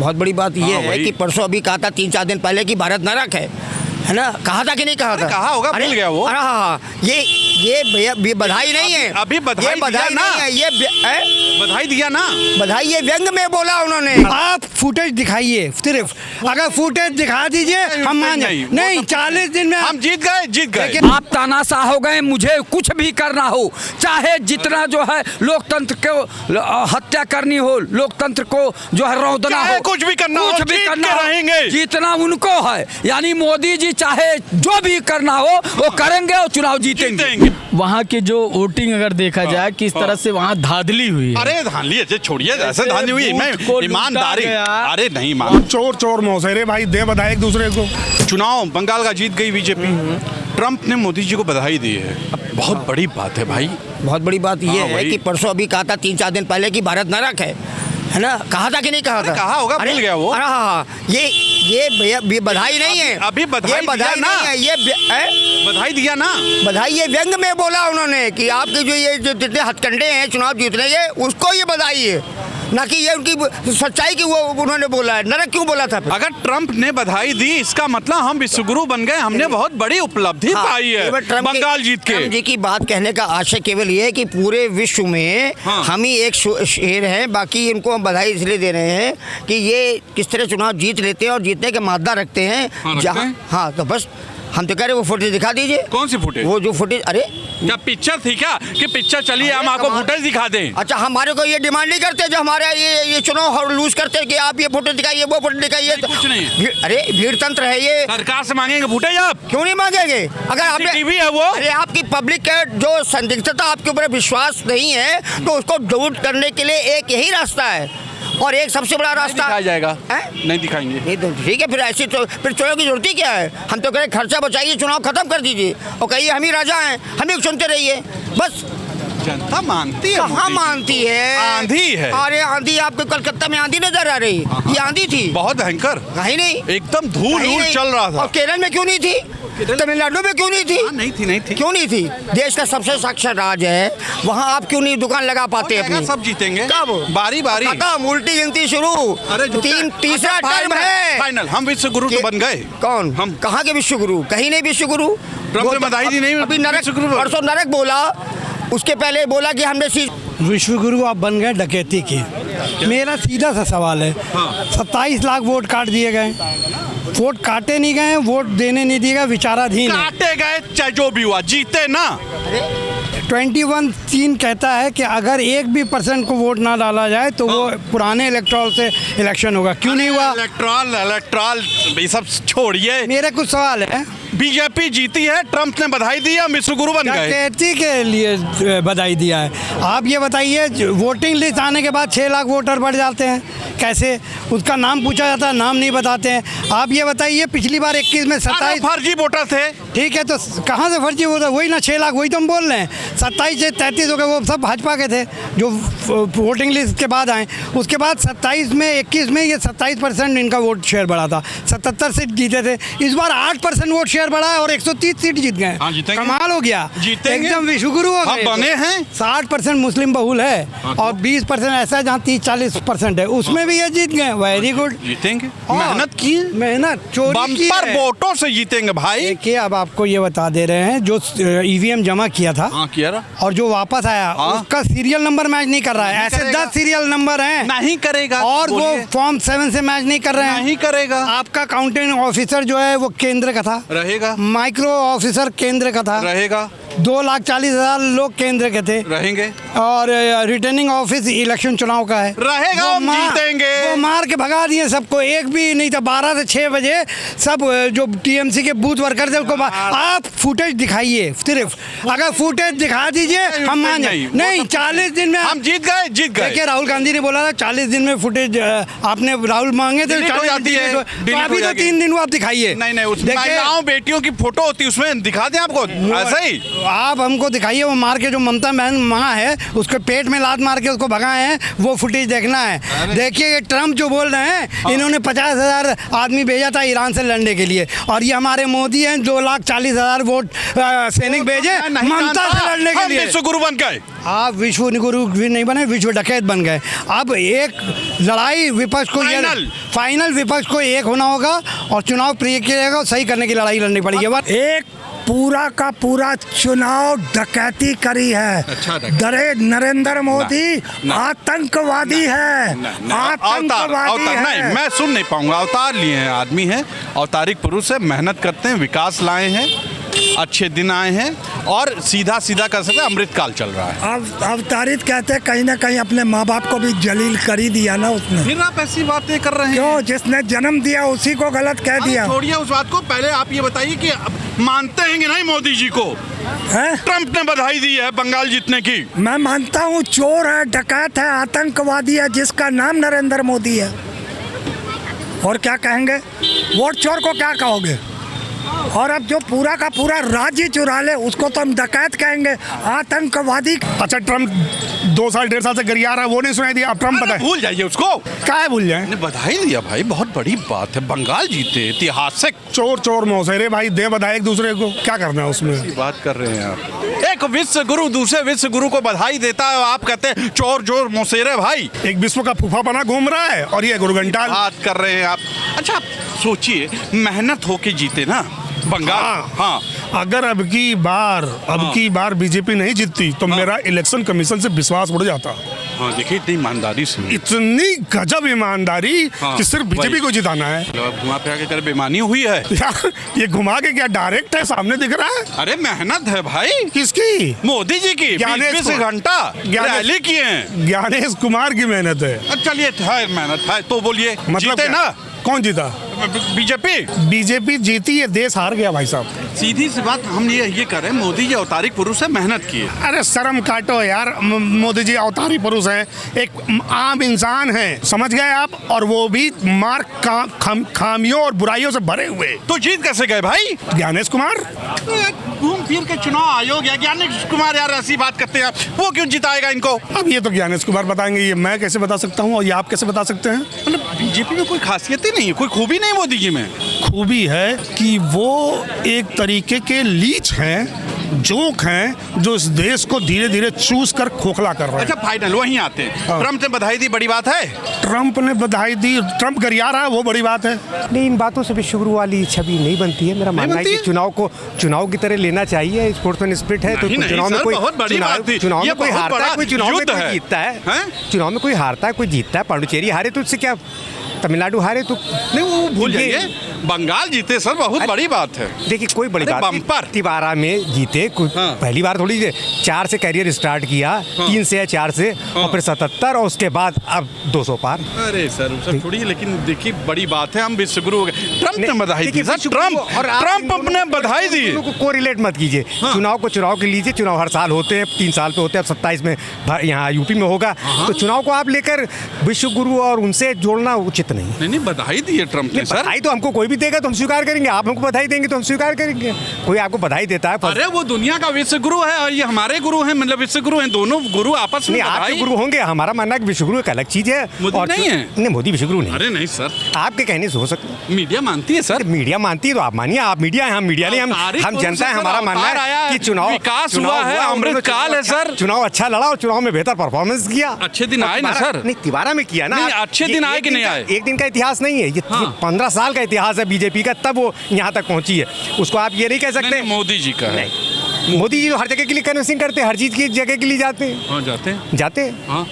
बहुत बड़ी बात यह है कि परसों अभी कहा था 3-4 दिन पहले कि भारत नरक है ना? कहा था कि नहीं कहा था? कहा होगा, भूल गया वो। हाँ, ये बधाई नहीं है, अभी बधाई नहीं है, ये बधाई दिया ना, बधाई ये व्यंग में बोला उन्होंने। आप फुटेज दिखाइए, सिर्फ अगर फुटेज दिखा दीजिए हम मान जाए। नहीं 40 दिन में हम जीत गए। आप तानाशाह हो गए, मुझे कुछ भी करना हो, चाहे जितना जो है लोकतंत्र को हत्या करनी हो, लोकतंत्र को जो है रौंदना हो, कुछ भी करना हो, रहेंगे, जीतना उनको है। यानी मोदी जी चाहे जो भी करना हो वो करेंगे और चुनाव जीतेंगे। वहाँ की जो वोटिंग अगर देखा जाए किस तरह से वहाँ धांधली हुई है। अरे धांधली छोड़िए, ऐसे धांधली हुई, मैं ईमानदारी, अरे नहीं चोर मौसेरे भाई दे बधाई एक दूसरे को। चुनाव बंगाल का जीत गई बीजेपी, ट्रंप ने मोदी जी को बधाई दी है, बहुत बड़ी बात है भाई। बहुत बड़ी बात यह है कि परसों अभी कहा था 3-4 दिन पहले कि भारत नरक है ना? कहा था कि नहीं कहा था? कहा होगा, भूल गया वो। हाँ, ये बधाई नहीं है, अभी बधाई नहीं है, ये बधाई दिया ना, बधाई ये व्यंग में बोला उन्होंने कि आपके जो जितने हथकंडे हैं चुनाव जीतने के, उसको ये बधाई है, ना कि ये उनकी सच्चाई की वो उन्होंने बोला है। नरक क्यों बोला था? अगर ट्रंप ने बधाई दी इसका मतलब हम विश्वगुरु बन गए, हमने बहुत बड़ी उपलब्धि पाई है बंगाल जीत के। ट्रंप जी की बात कहने का आशय केवल ये है कि पूरे विश्व में हम ही एक शेर हैं, बाकी इनको हम बधाई इसलिए दे रहे हैं कि ये किस तरह चुनाव जीत लेते हैं और जीतने का मादा रखते हैं। जहाँ हाँ तो बस हम तो कह रहे वो फुटेज दिखा दीजिए। कौन सी फुटेज? वो जो फुटेज, अरे क्या पिक्चर थी क्या कि पिक्चर चलिए हम आपको फुटेज दिखा दें? अच्छा, हमारे को ये डिमांड नहीं करते जो हमारा ये चुनाव लूज करते कि आप ये फुटेज दिखाइए, वो फुटेज दिखाइए। कुछ नहीं, अरे भीड़ तंत्र है ये, सरकार से मांगेंगे फुटेज? आप क्यों नहीं मांगेंगे? अगर आपने टीवी है वो, अरे आपकी पब्लिक का जो संदिग्धता आपके ऊपर विश्वास नहीं है तो उसको दूर करने के लिए एक यही रास्ता है, और एक सबसे बड़ा रास्ता दिखाया जाएगा। नहीं दिखाएंगे, नहीं तो ठीक है, फिर ऐसी तो फिर चुनाव की जरूरत ही क्या है? हम तो कहें खर्चा बचाइए, चुनाव खत्म कर दीजिए और कहिए हम ही राजा हैं, हम ही सुनते रहिए बस। जनता मानती है? कहाँ मानती है? आंधी है। अरे आंधी आपको कलकत्ता में आंधी नजर आ रही? ये आंधी थी बहुत भयंकर, कहीं नहीं, एकदम धूल चल रहा था। और केरल में क्यों नहीं थी? तमिलनाडु में क्यों नहीं थी? नहीं थी। क्यों नहीं थी? देश का सबसे साक्षर राज्य है, वहाँ आप क्यों नहीं दुकान लगा पाते अपनी? सब जीतेंगे कब? बारी खत्म, उल्टी गिनती शुरू। तीसरा टर्म है फाइनल, हम विश्व गुरु तो बन गए। कौन? हम कहाँ के विश्व गुरु? कहीं नहीं विश्व गुरु। ट्रंप ने बधाई दी नहीं, अभी नरक, परसों नरक बोला, उसके पहले बोला कि हमने विश्व गुरु आप बन गए डकैती की। मेरा सीधा सा सवाल है, 27 लाख वोट काट दिए गए, वोट काटे नहीं गए, वोट देने नहीं दिए गए, विचाराधीन काटे गए, चाहे जो भी हुआ जीते ना। 21(3) कहता है कि अगर 1% को वोट ना डाला जाए तो वो पुराने इलेक्ट्रॉल से इलेक्शन होगा। क्यों नहीं हुआ? इलेक्ट्रॉल ये सब छोड़िए, मेरा कुछ सवाल है। बीजेपी जीती है, ट्रंप ने बधाई दी, हम विश्व गुरु बन गए। डकैती के लिए बधाई दिया है। आप ये बताइए, वोटिंग लिस्ट आने के बाद 6 लाख वोटर बढ़ जाते हैं, कैसे? उसका नाम पूछा जाता है, नाम नहीं बताते हैं। आप ये बताइए, पिछली बार 21 में 27 फर्जी वोटर थे। ठीक है, तो कहाँ से फर्जी वोटर? वही ना 6 लाख, वही तो हम बोल रहे हैं। 27 से 33 हो गए, वो सब भाजपा के थे जो वोटिंग लिस्ट के बाद आए। उसके बाद 27 में 21 में ये 27% इनका वोट शेयर बढ़ा था, 77 सीट जीते थे। इस बार 8% वोट शेयर बढ़ा है और 130 सीट जीत गए। कमाल हो गया, एकदम विश्वगुरु हो गए। बने हैं 60% मुस्लिम बहुल है और 20% ऐसा है जहाँ 30-40% है, उसमें भी ये जीत गए। वेरी गुड, जीतेंगे, मेहनत की, मेहनत चोरी की है, वोटों से जीतेंगे भाई। देखिए, अब आपको ये बता दे रहे हैं, जो ईवीएम जमा किया था और जो वापस आया उसका सीरियल नंबर मैच नहीं कर रहा है। ऐसे 10 सीरियल नंबर हैं, नहीं करेगा, और वो फॉर्म 7 से मैच नहीं कर रहे हैं, नहीं करेगा। आपका काउंटिंग ऑफिसर जो है वो केंद्र का था, रहेगा। माइक्रो ऑफिसर केंद्र का था, रहेगा। 2,40,000 लोग केंद्र के थे, रहेंगे। और रिटर्निंग ऑफिस इलेक्शन चुनाव का है, रहेगा। हम जीतेंगे। वो मार के भगा दिए सबको, एक भी नहीं था। 12 से 6 बजे सब जो टीएमसी के बूथ वर्कर थे उनको आप फुटेज दिखाइए, सिर्फ अगर फुटेज दिखा दीजिए हम मान जाए। नहीं 40 दिन में हम जीत गए। देखिए, राहुल गांधी ने बोला था 40 दिन में फुटेज आपने राहुल मांगे थे, 40 दिन, तो अभी तो 3 दिन वो आप दिखाइए। नहीं, उसमें बेटियों की फोटो होती है, उसमें दिखा दें आपको, ऐसा ही आप हमको दिखाइए। वो मार के जो ममता बहन माँ है उसके पेट में लात मार के उसको भगाए हैं, वो फुटेज देखना है। देखिए, ये ट्रम्प जो बोल रहे हैं इन्होंने 50,000 आदमी भेजा था ईरान से लड़ने के लिए, और ये हमारे मोदी हैं 2,40,000 वोट सैनिक भेजे ममता से लड़ने के लिए। विश्व गुरु बन गए, आप विश्व गुरु भी नहीं बने, विश्व डकैत बन गए। अब एक लड़ाई विपक्ष को फाइनल विपक्ष को एक होना होगा और चुनाव प्रक्रिया को सही करने की लड़ाई लड़नी पड़ेगी। एक पूरा का पूरा चुनाव डकैती करी है। अच्छा, डरे नरेंद्र मोदी आतंकवादी है, आतंकवादी है। नहीं, मैं सुन नहीं पाऊंगा। अवतार लिए हैं, आदमी हैं, अवतारिक पुरुष है, मेहनत करते हैं, विकास लाए हैं, अच्छे दिन आए हैं और सीधा सीधा कर सकते हैं। अमृतकाल चल रहा है। अब अवतारित कहते हैं, कहीं ना कहीं अपने माँ बाप को भी जलील कर ही दिया ना उसने। फिर आप ऐसी बातें कर रहे हैं क्यों? जिसने जन्म दिया उसी को गलत कह दिया। छोड़िए उस बात को, पहले आप ये बताइए कि मानते हैं कि नहीं मोदी जी को? ट्रंप ने बधाई दी है बंगाल जीतने की। मैं मानता हूँ चोर है, डकैत है, आतंकवादी है, जिसका नाम नरेंद्र मोदी है। और क्या कहेंगे? वोट चोर को क्या कहोगे? और अब जो पूरा का पूरा राज्य चुरा ले उसको तो हम डकैत कहेंगे, आतंकवादी। अच्छा, ट्रम्प 2 साल 1.5 साल से गरिया रहा है, वो नहीं सुनाई दिया। अब ट्रम्प बताए, भूल जाइए उसको। क्या है भूल जाए? बधाई दिया भाई, बहुत बड़ी बात है। बंगाल जीते, ऐतिहासिक। चोर चोर मौसेरे भाई, दे बधाई एक दूसरे को, क्या करना है उसमें? बात कर रहे हैं आप। एक विश्व गुरु दूसरे विश्व गुरु को बधाई देता है, आप कहते हैं चोर चोर मौसेरे भाई। एक विश्व का फूफा बना घूम रहा है और ये गुरु घंटाल बात कर रहे हैं आप। अच्छा, आप सोचिए, मेहनत होके जीते ना बंगाल। हाँ, अगर अब की बार बीजेपी नहीं जीतती तो मेरा इलेक्शन कमीशन से विश्वास उड़ जाता। हाँ, देखिए इतनी ईमानदारी से, इतनी गजब ईमानदारी कि सिर्फ बीजेपी को जिताना है। घुमा फिरा के तेरे बेईमानी हुई है यार, ये घुमा के क्या डायरेक्ट है, सामने दिख रहा है। अरे मेहनत है भाई। किसकी? मोदी जी की। 20 घंटा रैली किए हैं। ज्ञानेश कुमार की मेहनत है। चलिए, मेहनत है तो बोलिए, मतलब जीते ना? कौन जीता? बीजेपी जीती, ये देश हार गया भाई साहब। सीधी सी बात, हम ये कर रहे हैं, मोदी जी अवतारिक पुरुष है, मेहनत किए। अरे शर्म काटो यार, मोदी जी अवतारी पुरुष हैं, एक आम इंसान हैं, समझ गए आप? और वो भी खामियों और बुराइयों से भरे हुए। तो जीत कैसे गए भाई? ज्ञानेश कुमार घूम फिर के चुनाव आयोग है। ज्ञानेश कुमार यार ऐसी बात करते हैं, वो क्यों जिताएगा इनको? अब ये तो ज्ञानेश कुमार बताएंगे, ये मैं कैसे बता सकता हूँ और ये आप कैसे बता सकते हैं? मतलब बीजेपी में कोई खासियत ही नहीं है, कोई खूबी नहीं मोदी जी में। खूबी है कि वो एक तरीके के लीच हैं, जोक हैं, जो इस देश को धीरे धीरे चूस कर खोखला कर रहे हैं। अच्छा, फाइनल वहीं आते हैं। ट्रम्प ने बधाई दी, बड़ी बात है। ट्रम्प ने बधाई दी, ट्रम्प गरिया रहा है, वो बड़ी बात है। नहीं, इन बातों से विश्व गुरु वाली छवि नहीं बनती है। मेरा मानना है कि चुनाव की तरह लेना चाहिए। स्पोर्ट्समैन स्पिरिट है तो चुनाव में कोई हारता है, कोई चुनाव में कोई जीतता है, चुनाव में कोई हारता है, कोई जीतता है। पांडुचेरी हारे तो उससे क्या, तमिलनाडु हारे तो नहीं, वो भूल जाइए। बंगाल जीते सर, बहुत बड़ी बात है। देखिए, कोई बड़ी बात बम्पर 12 में जीते। पहली बार थोड़ी 4 से कैरियर स्टार्ट किया, 3 से या 4 से, और फिर 77 और उसके बाद अब 200 पार। अरे सर, सब छोड़िए, लेकिन देखिए बड़ी बात है, हम विश्व गुरु हो गए। ट्रम्प ने बधाई दी सर, ट्रम्प ने बधाई दी। कोरिलेट मत कीजिए। चुनाव को चुनाव के लीजिए। चुनाव हर साल होते हैं, 3 साल पे होते हैं। अब 27 में यहाँ यूपी में होगा, तो चुनाव को आप लेकर विश्व गुरु और उनसे जोड़ना उचित नहीं। बधाई दी है ट्रम्प ने सर। बधाई तो हमको कोई भी देगा तो हम स्वीकार करेंगे, आप हमको बधाई देंगे तो हम स्वीकार करेंगे। कोई आपको बधाई देता है, अरे वो दुनिया का विश्व गुरु है और ये हमारे गुरु हैं, मतलब विश्व गुरु हैं, दोनों गुरु आपस में। आपके गुरु होंगे, हमारा मानना है कि विश्व गुरु एक अलग चीज है। मोदी नहीं है। नहीं, मोदी विश्व गुरु नहीं। अरे नहीं सर, आपके कहने से हो सकता। मीडिया मानती है सर। मीडिया मानती है तो आप मानिए, आप मीडिया है, हम मीडिया नहीं। हम जनता है। हमारा मानना है कि चुनाव विकास हुआ है, अमृतकाल है सर। चुनाव अच्छा लड़ा और चुनाव में बेहतर परफॉर्मेंस किया। अच्छे दिन आए ना सर? नहीं, 12 में किया ना। अच्छे दिन आए कि नहीं आए? एक दिन का इतिहास नहीं है ये, 15 साल का इतिहास है बीजेपी का, तब वो यहाँ तक पहुंची है। उसको आप ये नहीं कह सकते। मोदी जी का है। मोदी जी तो हर जगह के लिए कन्विंसिंग करते हैं, हर चीज की जगह के लिए जाते हैं। हाँ, जाते हैं। हाँ,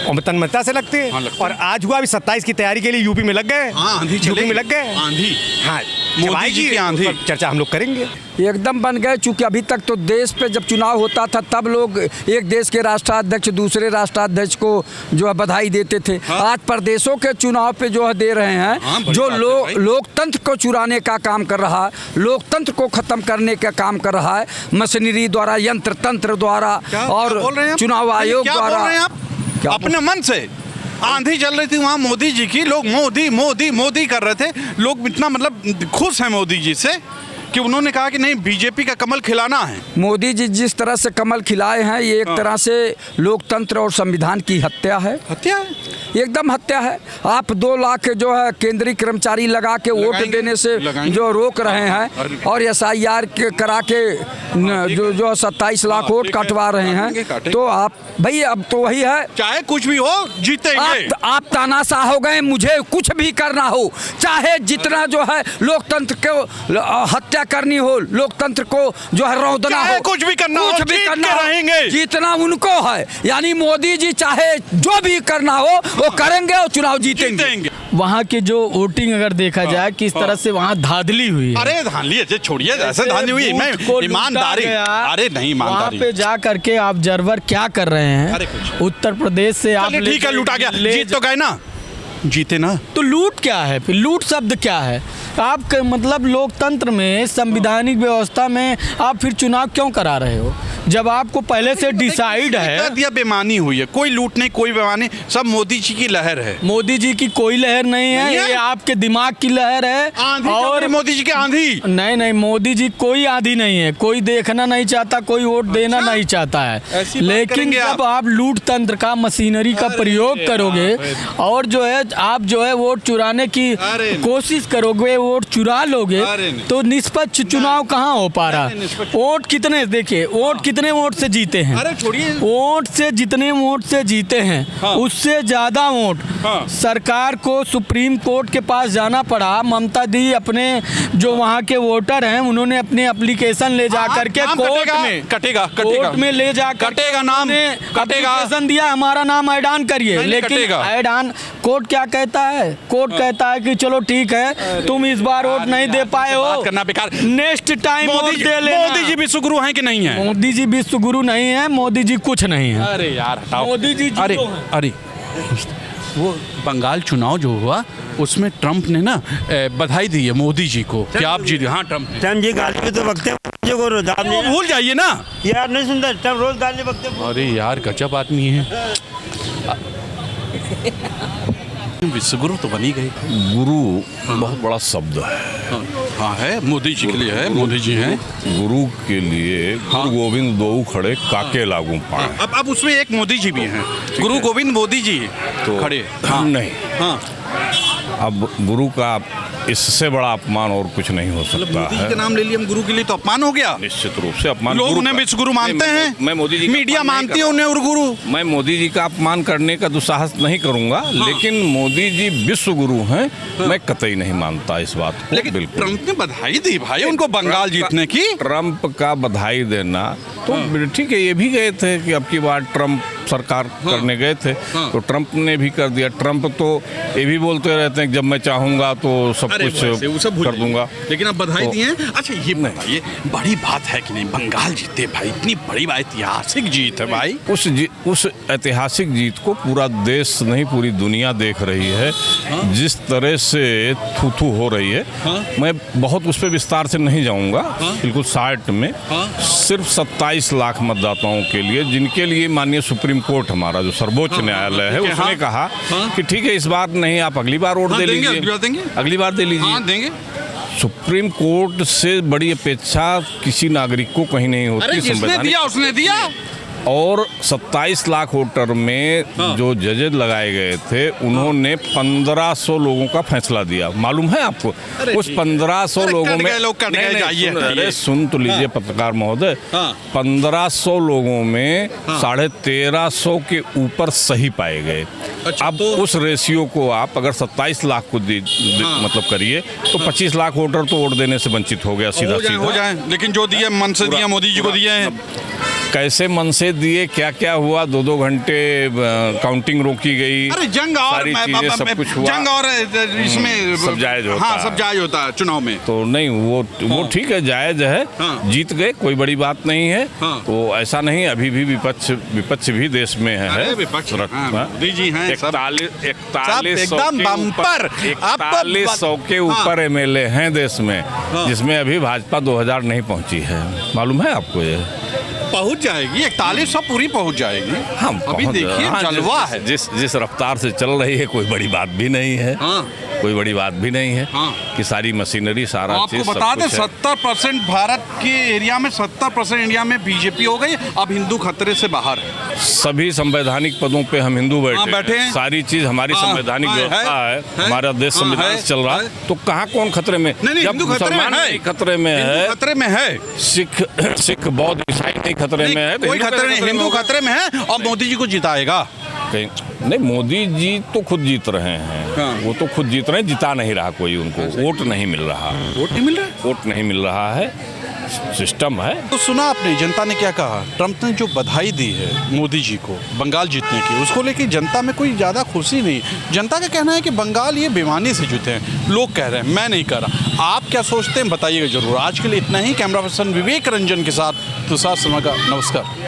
और तन्मयता से लगते हैं। और आज हुआ अभी 27 की तैयारी के लिए यूपी में लग गए। यूपी में लग गए आंधी। हाँ, मोदी जी की आंधी चर्चा हम लोग करेंगे। एकदम बन गए, चूंकि अभी तक तो देश पे जब चुनाव होता था तब लोग एक देश के राष्ट्राध्यक्ष दूसरे राष्ट्राध्यक्ष को जो है बधाई देते थे। आज प्रदेशों के चुनाव पे जो है दे रहे हैं, जो लोकतंत्र को चुराने का काम कर रहा है, लोकतंत्र को खत्म करने का काम कर रहा है, मशीनरी द्वारा, यंत्र तंत्र द्वारा और चुनाव आयोग द्वारा। अपने मन से आंधी चल रही थी वहाँ मोदी जी की, लोग मोदी मोदी मोदी कर रहे थे। लोग इतना मतलब खुश हैं मोदी जी से कि उन्होंने कहा कि नहीं बीजेपी का कमल खिलाना है। मोदी जी जिस तरह से कमल खिलाए हैं ये एक तरह से लोकतंत्र और संविधान की हत्या है। हत्या है, एकदम हत्या है। आप 2 लाख जो है केंद्रीय कर्मचारी लगा के वोट देने से जो रोक रहे हैं और SIR के करा के जो 27 लाख वोट कटवा रहे हैं, तो आप भाई अब तो वही है, चाहे कुछ भी हो जीतेंगे। आप तानाशाह हो गए, मुझे कुछ भी करना हो, चाहे जितना जो है लोकतंत्र को हत्या करनी हो, लोकतंत्र को जो है रौंदना हो, कुछ भी करना हो, रहेंगे जितना उनको है। यानी मोदी जी चाहे जो भी करना हो वो करेंगे और चुनाव जीतेंगे। वहाँ के जो वोटिंग अगर देखा जाए किस तरह से वहाँ धांधली हुई है। अरे धांधली छोड़िए, ऐसे धांधली हुई मैं ईमानदारी, अरे नहीं ईमानदारी। वहाँ पे जा करके आप जरवर क्या कर रहे हैं? उत्तर प्रदेश से आप ठीक है, लूटा गया, जीत तो गए ना, जीते ना, तो लूट क्या है फिर? लूट शब्द क्या है? आप मतलब लोकतंत्र में, संवैधानिक व्यवस्था में आप फिर चुनाव क्यों करा रहे हो जब आपको पहले से डिसाइड है? दिया बेमानी हुई है, कोई लूट नहीं, कोई बेमानी, सब मोदी जी की लहर है। मोदी जी की कोई लहर नहीं है, ये आपके दिमाग की लहर है। और मोदी जी की आंधी नहीं, मोदी जी कोई आंधी नहीं है, कोई देखना नहीं चाहता, कोई वोट देना नहीं चाहता है। लेकिन जब आप लूट तंत्र का, मशीनरी का प्रयोग करोगे और जो है आप जो है वोट चुराने की कोशिश करोगे, वोट चुरा लोगे, तो निष्पक्ष चुनाव कहाँ हो पा रहा? वोट कितने, देखिए वोट कितने वोट से जीते हैं? अरे छोड़िए, वोट से जितने वोट से जीते हैं उससे ज्यादा वोट सरकार को सुप्रीम कोर्ट के पास जाना पड़ा। ममता दी अपने जो वहाँ के वोटर हैं उन्होंने अपने एप्लीकेशन ले जा करके कोर्ट में कोर्ट में ले जा कटेगा नाम, एप्लीकेशन दिया, हमारा नाम ऐलान करिए। लेकिन ऐलान कोर्ट क्या कहता है? कोर्ट कहता है कि चलो ठीक है, तुम इस बार वोट नहीं दे पाए हो, करना बेकार, नेक्स्ट टाइम वोट दे लेना। मोदी जी विश्व गुरु हैं कि नहीं है? मोदी जी विश्व गुरु नहीं है, मोदी जी कुछ नहीं है। अरे यार हटाओ, मोदी जी अरे वो बंगाल चुनाव जो हुआ उसमें ट्रंप ने ना बधाई दी है मोदी जी को कि आप जीते। हाँ, ट्रंप जी गाली भी तो बकते हैं, भूल जाइए ना यार, नहीं सुनता, ट्रंप रोज गाली बकते हैं। अरे यार गजब आदमी है। विश्व गुरु तो बनी गई। गुरु बहुत बड़ा शब्द है। हाँ है, मोदी जी के लिए है, मोदी जी हैं। गुरु के लिए गुरु गोविंद दो खड़े काके लागू पाए। अब उसमें एक मोदी जी भी हैं, गुरु गोविंद मोदी जी तो खड़े। हाँ, नहीं, हाँ, अब गुरु का इससे बड़ा अपमान और कुछ नहीं हो सकता मोदी जी है। के नाम ले लिया हम, गुरु के लिए तो अपमान हो गया। निश्चित रूप से अपमान। लोग उन्हें विश्व गुरु मानते हैं, मैं मोदी जी, मीडिया मानती है उन्हें और गुरु। मैं मोदी जी का अपमान करने का दुस्साहस नहीं करूंगा, लेकिन मोदी जी विश्व गुरु हैं, मैं कतई नहीं मानता इस बात को। लेकिन बिल्कुल ट्रंप ने बधाई दी भाई उनको बंगाल जीतने की। ट्रंप का बधाई देना तो ठीक है, ये भी गए थे कि अब की बार ट्रंप सरकार करने गए थे, तो ट्रंप ने भी कर दिया। ट्रंप तो ये भी बोलते रहते हैं कि जब मैं चाहूंगा तो सब कुछ कर दूंगा, लेकिन अब बधाई दी है। अच्छा ये बताइए, बड़ी बात है कि नहीं बंगाल जीते भाई? इतनी बड़ी ऐतिहासिक जीत है भाई। उस ऐतिहासिक जीत को पूरा देश नहीं, पूरी दुनिया देख रही है। जिस तरह से थू हो रही है, मैं बहुत उस पर विस्तार से नहीं जाऊंगा। बिल्कुल शार्ट में सिर्फ 27 लाख मतदाताओं के लिए, जिनके लिए माननीय सुप्रीम कोर्ट हमारा जो सर्वोच्च न्यायालय है उसने कहा कि ठीक है इस बार नहीं, आप अगली बार वोट दे लीजिए, अगली बार दे लीजिए। देंगे। सुप्रीम कोर्ट से बड़ी अपेक्षा किसी नागरिक को कहीं नहीं होती। जिसने दिया उसने दिया। और 27 लाख वोटर में जो जजेज लगाए गए थे उन्होंने 1500 लोगों का फैसला दिया। मालूम है आपको? उस 1500 लोगों में सुन तो लीजिए पत्रकार महोदय, 1500 लोगों में 1350 के ऊपर सही पाए गए। अब उस रेशियो को आप अगर 27 लाख को मतलब करिए तो 25 लाख वोटर तो वोट देने से वंचित हो गया सीधा हो जाए। लेकिन जो दिए मन से दिया, मोदी जी को दिए हैं। कैसे मन से दिए, क्या क्या हुआ, 2-2 घंटे काउंटिंग रोकी गई। अरे जंग और सारी चीजें सब कुछ हुआ, जंग और इसमें सब जायज होता है। सब जायज होता है चुनाव में। तो नहीं वो ठीक है, जायज है। जीत गए, कोई बड़ी बात नहीं है। तो ऐसा नहीं, अभी भी विपक्ष भी देश में है। मोदी जी हैं 4100 के ऊपर MLA हैं देश में, जिसमें अभी भाजपा 2000 नहीं पहुंची है। मालूम है आपको? ये पहुंच जाएगी, 4100 पूरी पहुंच जाएगी। हम अभी देखिए जलवा है। जिस रफ्तार से चल रही है, कोई बड़ी बात भी नहीं है। कोई बड़ी बात भी नहीं है कि सारी मशीनरी सारा आपको चीज बता दें 70% भारत के एरिया में 70% इंडिया में बीजेपी हो गई। अब हिंदू खतरे से बाहर है। सभी संवैधानिक पदों पे हम हिंदू बैठे हैं। सारी चीज हमारी संवैधानिक व्यवस्था है, हमारा देश संविधान से चल रहा है, तो कहाँ कौन खतरे में? जब मुसलमान नहीं खतरे में है, खतरे में है, सिख बौद्ध ईसाई नहीं खतरे में है, कोई खतरे नहीं, हिंदू खतरे में है। और मोदी जी को जिताएगा नहीं, मोदी जी तो खुद जीत रहे हैं। वो तो खुद जीत रहे हैं, जिता नहीं रहा कोई उनको, वोट नहीं मिल रहा, वोट नहीं मिल रहा है, सिस्टम है। तो सुना आपने जनता ने क्या कहा? ट्रंप ने जो बधाई दी है मोदी जी को बंगाल जीतने की, उसको लेके जनता में कोई ज़्यादा खुशी नहीं। जनता का कहना है कि बंगाल ये बेईमानी से जीते हैं। लोग कह रहे हैं, मैं नहीं कर रहा। आप क्या सोचते हैं बताइएगा जरूर। आज के लिए इतना ही। कैमरा पर्सन विवेक रंजन के साथ तुषार शर्मा का नमस्कार।